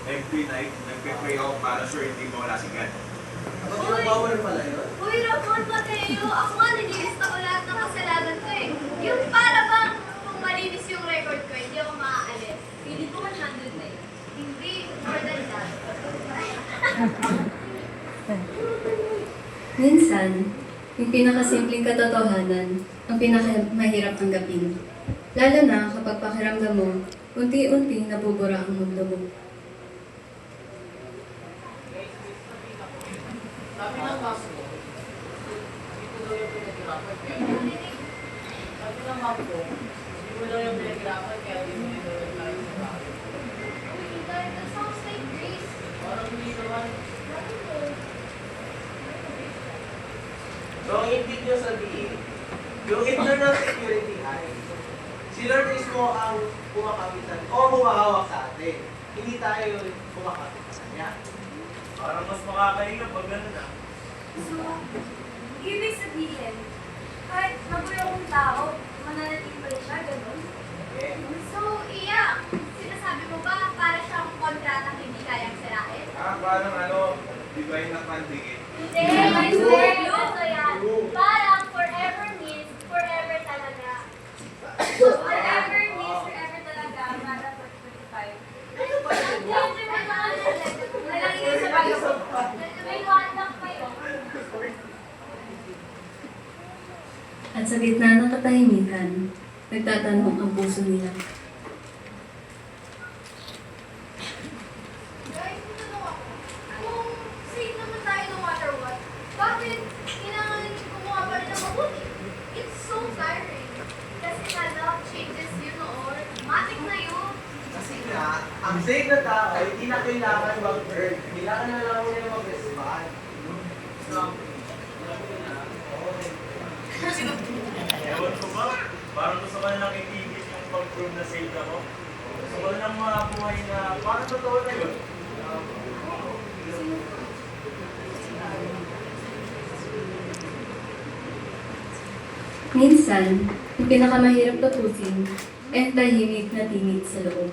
every night, nagpe-pray ako para sure hindi mo lasingan. Bawal pala yun? Uy, Ramon Mateo, ako nga nililista ko lahat ng kasalanan ko eh. Yung para bang kung malinis yung record ko, hindi ako maaalis. Hindi ko 100 na eh. Hindi, more than that. Minsan, yung pinakasimpleng katotohanan ang pinakamahirap tanggapin. Lalo na kapag pakiramdam mo, unti-unting nabubura ang mundo mo. Sabi ng mom ko, dito daw yung pinaghirapan kaya sabi ng mom ko, hindi mo daw yung pinaghirapan kaya hindi mo daw yung tayo sa bahay. Uy, that sounds like Grace. Parang hindi naman. Bakit mo? So, ang ibig nyo sabihin, yung internal security ay, si Lord mismo ang kumakapitan o humahawak sa atin. Hindi tayo kumakapit sa kanya. Parang mas makakahinga pag gano'n ah. So, ibig sabihin, kahit magulo kong tao, mananating pa rin siya, gano'n? Okay? So, iya, sinasabi mo ba para siyang kontratang hindi kayang sirain? Parang divine na pandikit. Hindi, hindi. Ito yan. Parang forever means forever talaga. Forever means forever talaga, para for 25. Ano ba yan? Nalagay sa bayo. May contact pa yun. At sa gitna ng katahimikan, nagtatanong ang puso nila. Guys, ito ako. Kung safe naman tayo no matter what, bakit kailangan kumuha pa rin ng mabuti? It's so tiring. Kasi nga love changes you noon. Matik na yun. Kasi nga, ang safe na tao, hindi na kailangan mag-earn. Kailangan na lang nila mag-respond. Ewan ko ba? Parang gusto ko nilang itigil yung pag-prove na safe ako. Gusto ko nilang buhay na parang totoo na yun. Minsan, yung pinakamahirap tapusin ay ang tahimik na tingid sa loob.